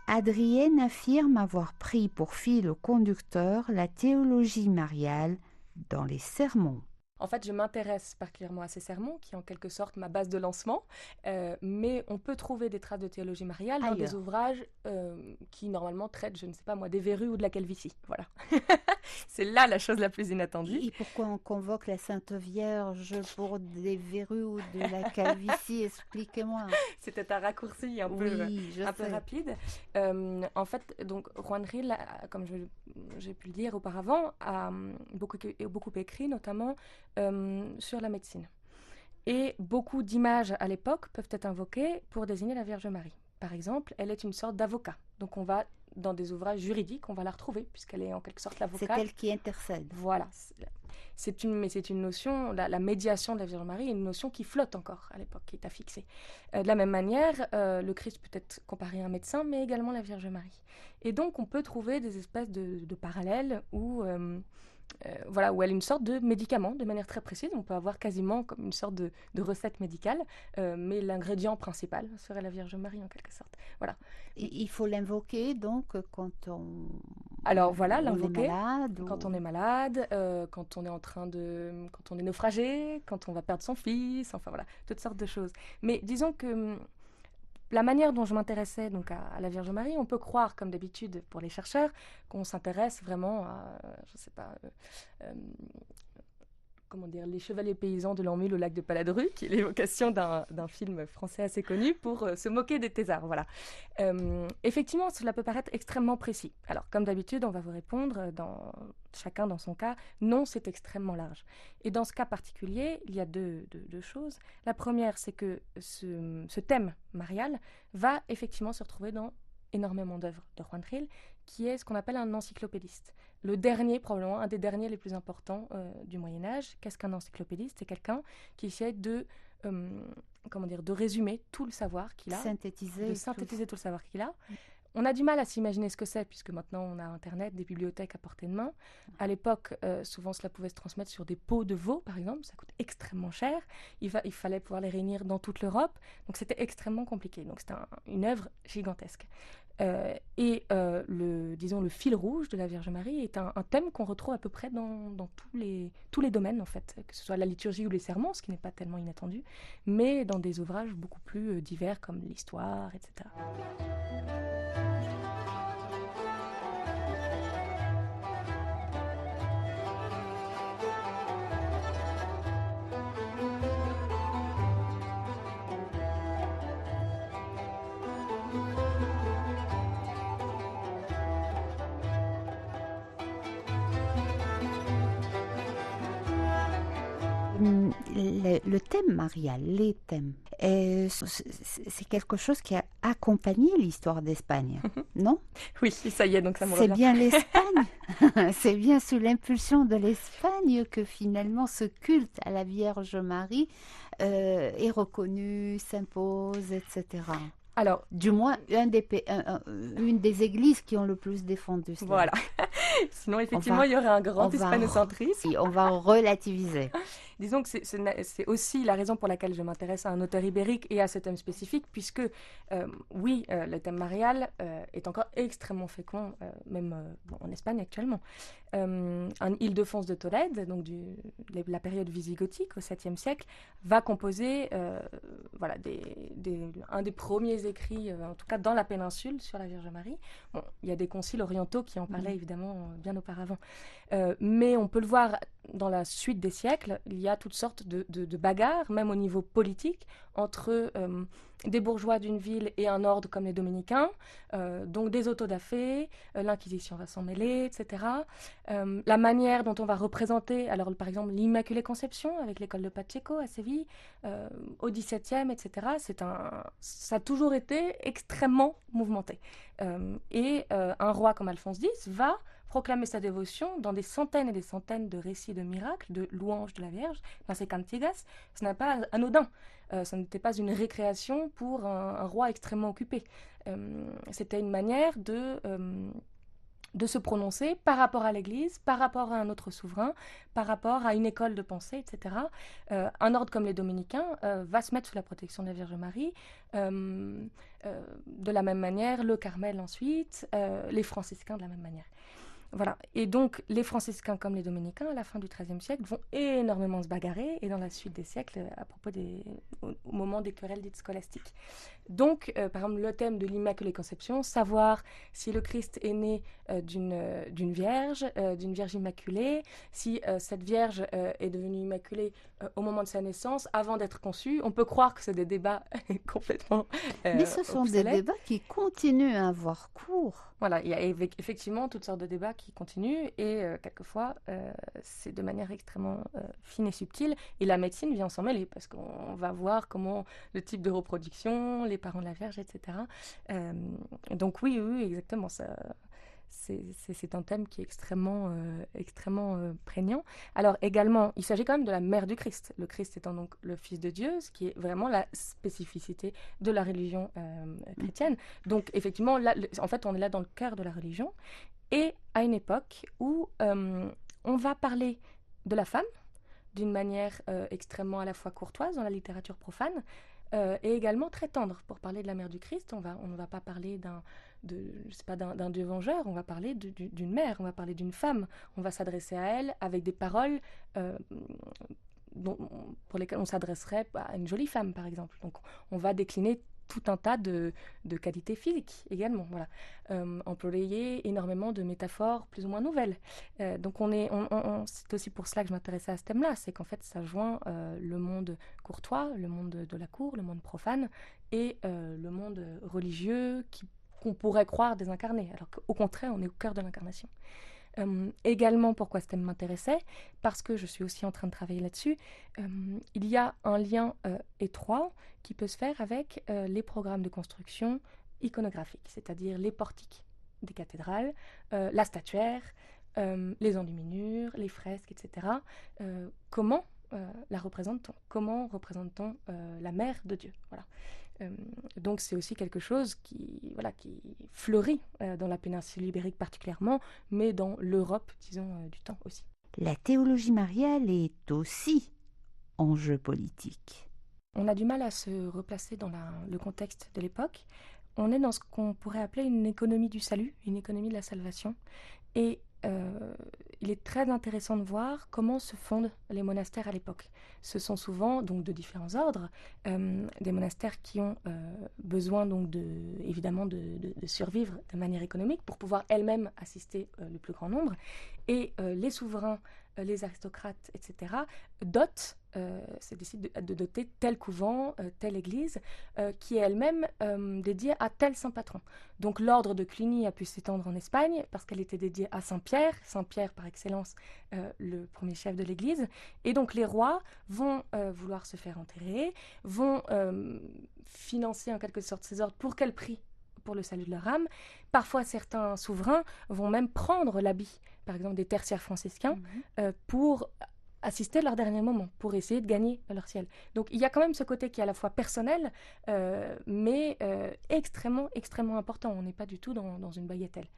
Adrienne affirme avoir pris pour fil conducteur la théologie mariale dans les sermons. En fait, je m'intéresse particulièrement à ces sermons, qui est en quelque sorte ma base de lancement, mais on peut trouver des traces de théologie mariale dans des Ailleurs. ouvrages qui normalement traitent, je ne sais pas moi, des verrues ou de la calvitie. Voilà. C'est là la chose la plus inattendue. Et pourquoi on convoque la Sainte Vierge pour des verrues ou de la calvitie? Expliquez-moi. C'était un raccourci Oui, je un peu sais. rapide. En fait, donc Juan Ril, comme j'ai pu le dire auparavant, a beaucoup écrit, notamment sur la médecine. Et beaucoup d'images à l'époque peuvent être invoquées pour désigner la Vierge Marie. Par exemple, elle est une sorte d'avocat. Donc on va, dans des ouvrages juridiques, on va la retrouver, puisqu'elle est en quelque sorte C'est l'avocate. elle qui intercède. Voilà. Mais c'est une notion, la médiation de la Vierge Marie est une notion qui flotte encore à l'époque, qui est affixée. De la même manière, le Christ peut être comparé à un médecin, mais également la Vierge Marie. Et donc on peut trouver des espèces de parallèles où voilà, où elle est une sorte de médicament de manière très précise. On peut avoir quasiment comme une sorte de recette médicale, mais l'ingrédient principal serait la Vierge Marie en quelque sorte. Voilà. Il faut l'invoquer donc quand Alors voilà, on est l'invoquer malade quand ou... on est malade, quand on est quand on est naufragé, quand on va perdre son fils, enfin voilà, toutes sortes de choses. Mais disons que la manière dont je m'intéressais donc à la Vierge Marie, on peut croire, comme d'habitude pour les chercheurs, qu'on s'intéresse vraiment à, je sais pas, euh, comment dire, les chevaliers paysans de l'an 1000 au lac de Paladru, qui est l'évocation d'un film français assez connu pour se moquer des thésards. Voilà. Effectivement, cela peut paraître extrêmement précis. Alors, comme d'habitude, on va vous répondre, chacun dans son cas, non, c'est extrêmement large. Et dans ce cas particulier, il y a deux choses. La première, c'est que ce thème marial va effectivement se retrouver dans énormément d'œuvres de Juan Gil, qui est ce qu'on appelle un encyclopédiste. Le dernier, probablement un des derniers les plus importants du Moyen-Âge. Qu'est-ce qu'un encyclopédiste? C'est quelqu'un qui essaie euh, de résumer tout le savoir qu'il a, de synthétiser tout. synthétiser tout le savoir qu'il a. On a du mal à s'imaginer ce que c'est, puisque maintenant on a Internet, des bibliothèques à portée de main. À l'époque, souvent cela pouvait se transmettre sur des peaux de veau, par exemple. Ça coûte extrêmement cher. Il fallait pouvoir les réunir dans toute l'Europe. Donc c'était extrêmement compliqué. Donc c'était une œuvre gigantesque. Disons, le fil rouge de la Vierge Marie est un thème qu'on retrouve à peu près dans tous les domaines, en fait, que ce soit la liturgie ou les sermons, ce qui n'est pas tellement inattendu, mais dans des ouvrages beaucoup plus divers comme l'histoire, etc. Le thème marial, les thèmes, c'est quelque chose qui a accompagné l'histoire d'Espagne, non? Oui, ça y est, donc ça me C'est revient. bien l'Espagne, c'est bien sous l'impulsion de l'Espagne que finalement ce culte à la Vierge Marie est reconnu, s'impose, etc. Alors, Du moins, une des églises qui ont le plus défendu cela. voilà. Sinon, On effectivement, va, il y aurait un on grand va, hispanocentrisme. on va relativiser. Disons que c'est aussi la raison pour laquelle je m'intéresse à un auteur ibérique et à ce thème spécifique, puisque, oui, le thème marial est encore extrêmement fécond, même en Espagne actuellement. Un Ildefonse de Tolède, donc la période visigothique au 7e siècle, va composer voilà, un des premiers écrits, en tout cas dans la péninsule, sur la Vierge Marie. Bon, il y a des conciles orientaux qui en parlaient évidemment bien auparavant. Mais on peut le voir dans la suite des siècles, il y a toutes sortes de bagarres, même au niveau politique, entre des bourgeois d'une ville et un ordre comme les dominicains, donc des autodafés, l'Inquisition va s'en mêler, etc. La manière dont on va représenter, alors par exemple l'Immaculée Conception avec l'école de Pacheco à Séville, au XVIIe, etc. Ça a toujours été extrêmement mouvementé. Un roi comme Alphonse X va proclamer sa dévotion dans des centaines et des centaines de récits de miracles, de louanges de la Vierge, dans ses cantigas. Ce n'est pas anodin. Ce n'était pas une récréation pour un roi extrêmement occupé. C'était une manière de se prononcer par rapport à l'Église, par rapport à un autre souverain, par rapport à une école de pensée, etc. Un ordre comme les dominicains va se mettre sous la protection de la Vierge Marie. De la même manière, le Carmel ensuite, les franciscains de la même manière. Voilà. Et donc, les franciscains comme les dominicains, à la fin du XIIIe siècle, vont énormément se bagarrer, et dans la suite des siècles, au moment des querelles dites scolastiques. Donc, par exemple, le thème de l'Immaculée Conception, savoir si le Christ est né d'une vierge immaculée, si cette vierge est devenue immaculée au moment de sa naissance, avant d'être conçue. On peut croire que c'est des débats complètement Mais ce sont des obsolètes. débats qui continuent à avoir cours. Voilà, il y a effectivement toutes sortes de débats qui continuent et quelquefois c'est de manière extrêmement fine et subtile et la médecine vient s'en mêler parce qu'on va voir comment le type de reproduction, les parents de la Vierge, etc. Euh, donc oui, exactement, ça, c'est un thème qui est extrêmement prégnant. Alors également, il s'agit quand même de la mère du Christ, le Christ étant donc le Fils de Dieu, ce qui est vraiment la spécificité de la religion chrétienne. Donc effectivement, là, en fait, on est là dans le cœur de la religion et à une époque où on va parler de la femme d'une manière extrêmement à la fois courtoise dans la littérature profane et également très tendre. Pour parler de la mère du Christ, on ne va pas parler je sais pas, d'un Dieu vengeur, on va parler d'une mère, on va parler d'une femme, on va s'adresser à elle avec des paroles euh, pour lesquelles on s'adresserait à une jolie femme, par exemple. Donc on va décliner tout un tas de qualités physiques également. Voilà. Employer énormément de métaphores plus ou moins nouvelles. Donc c'est aussi pour cela que je m'intéressais à ce thème-là, c'est qu'en fait ça joint le monde courtois, le monde de la cour, le monde profane et le monde religieux qu'on pourrait croire désincarné, alors qu'au contraire on est au cœur de l'incarnation. Également, pourquoi ce thème m'intéressait, parce que je suis aussi en train de travailler là-dessus, il y a un lien étroit qui peut se faire avec les programmes de construction iconographique, c'est-à-dire les portiques des cathédrales, la statuaire, les enluminures, les fresques, etc. Comment la représente-t-on? Comment représente-t-on la mère de Dieu? Voilà. Euh, donc c'est aussi quelque chose qui fleurit dans la péninsule ibérique particulièrement, mais dans l'Europe, disons, du temps aussi. La théologie mariale est aussi enjeu politique. On a du mal à se replacer dans le contexte de l'époque. On est dans ce qu'on pourrait appeler une économie du salut, une économie de la salvation. Et il est très intéressant de voir comment se fondent les monastères à l'époque. Ce sont souvent donc de différents ordres, des monastères qui ont besoin donc évidemment de survivre de manière économique pour pouvoir elles-mêmes assister le plus grand nombre. Et les souverains, les aristocrates, etc., dotent, décident de doter tel couvent, telle église, qui est elle-même dédiée à tel saint patron. Donc l'ordre de Cluny a pu s'étendre en Espagne parce qu'elle était dédiée à Saint Pierre par excellence, le premier chef de l'église. Et donc les rois vont vouloir se faire enterrer, vont financer en quelque sorte ces ordres. Pour quel prix? Pour le salut de leur âme. Parfois, certains souverains vont même prendre l'habit, par exemple des tertiaires franciscains, pour assister à leur dernier moment, pour essayer de gagner leur ciel. Donc il y a quand même ce côté qui est à la fois personnel, mais extrêmement important. On n'est pas du tout dans une bagatelle.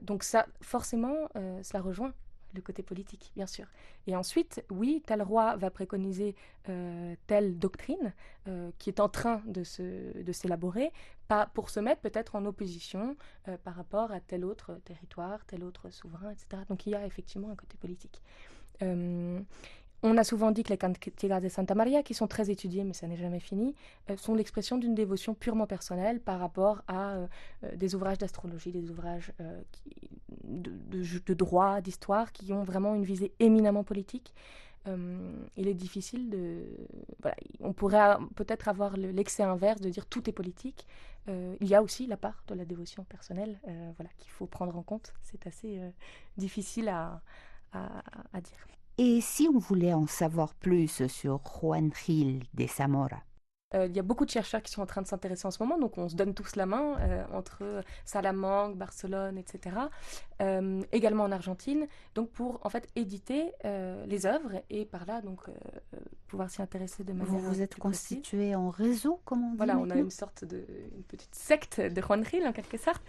Donc ça, forcément, cela rejoint le côté politique, bien sûr. Et ensuite, oui, tel roi va préconiser telle doctrine qui est en train de s'élaborer, pas pour se mettre peut-être en opposition par rapport à tel autre territoire, tel autre souverain, etc. Donc il y a effectivement un côté politique. On a souvent dit que les Cantigas de Santa Maria, qui sont très étudiés, mais ça n'est jamais fini, sont l'expression d'une dévotion purement personnelle par rapport à des ouvrages d'astrologie, des ouvrages de droit, d'histoire, qui ont vraiment une visée éminemment politique. Il est difficile de... Voilà, on pourrait peut-être avoir l'excès inverse de dire tout est politique. Il y a aussi la part de la dévotion personnelle voilà, qu'il faut prendre en compte. C'est assez difficile à dire. Et si on voulait en savoir plus sur Juan Gil de Zamora? Il y a beaucoup de chercheurs qui sont en train de s'intéresser en ce moment, donc on se donne tous la main entre Salamanque, Barcelone, etc. Également en Argentine, donc pour en fait éditer les œuvres et par là donc pouvoir s'y intéresser de Vous manière vous êtes plus précise. constitué en réseau, comme on dit Voilà, on a maintenant? une petite secte de Juan Gil en quelque sorte.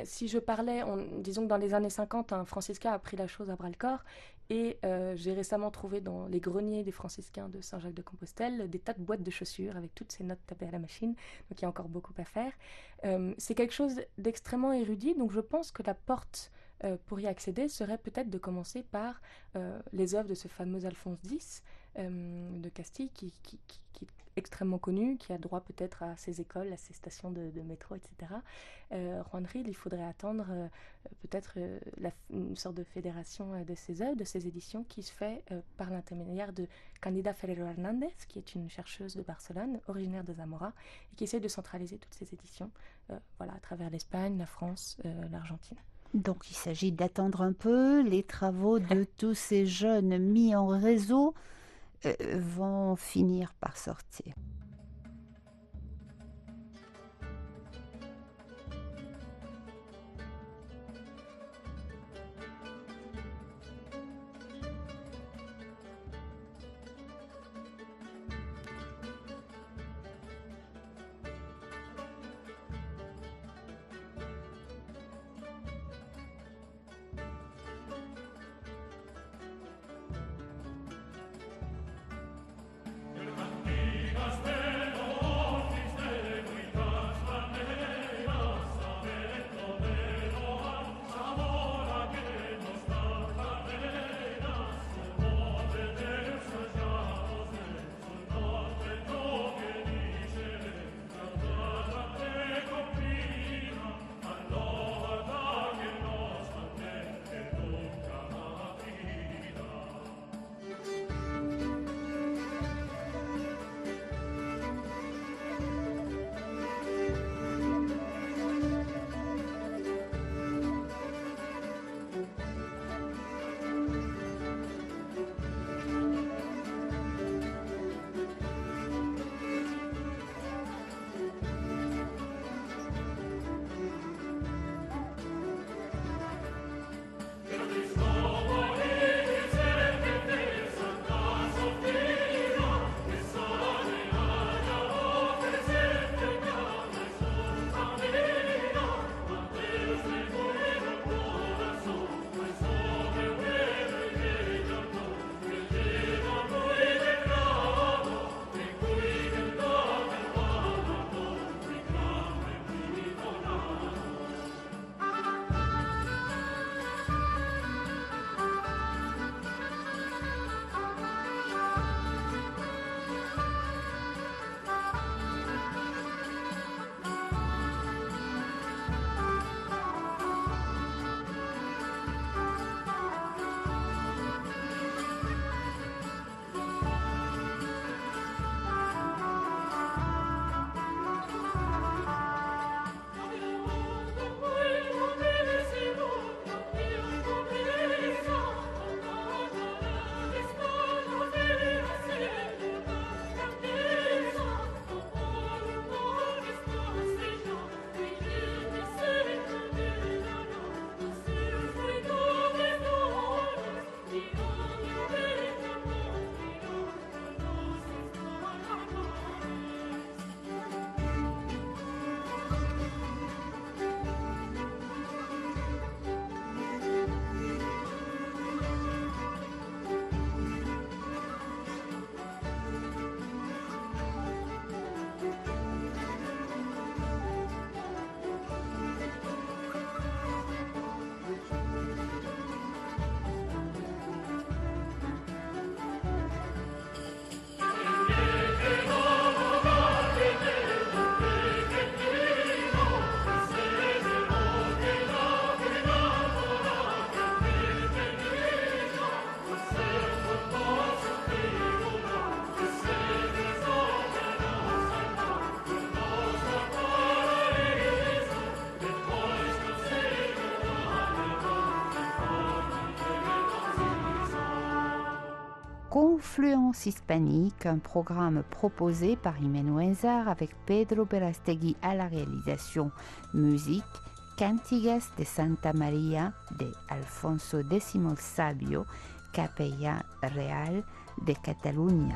Si je parlais, disons que dans les années 50, un franciscain a pris la chose à bras le corps et j'ai récemment trouvé dans les greniers des franciscains de Saint-Jacques-de-Compostelle des tas de boîtes de chaussures avec toutes ces notes tapées à la machine, donc il y a encore beaucoup à faire. C'est quelque chose d'extrêmement érudit, donc je pense que la porte pour y accéder serait peut-être de commencer par les œuvres de ce fameux Alphonse X de Castille qui est extrêmement connu, qui a droit peut-être à ses écoles, à ses stations de métro, etc. Juan Gil, il faudrait attendre peut-être une sorte de fédération de ses œuvres, de ses éditions, qui se fait par l'intermédiaire de Candida Ferrero Hernández, qui est une chercheuse de Barcelone, originaire de Zamora, et qui essaie de centraliser toutes ces éditions voilà, à travers l'Espagne, la France, l'Argentine. Donc il s'agit d'attendre un peu. Les travaux de tous ces jeunes mis en réseau vont finir par sortir. El Martínez de Influence hispanique, un programme proposé par Jimeno Enzar avec Pedro Berastegui à la réalisation. Musique, Cantigas de Santa Maria de Alfonso X Sabio, Capella Real de Catalunya.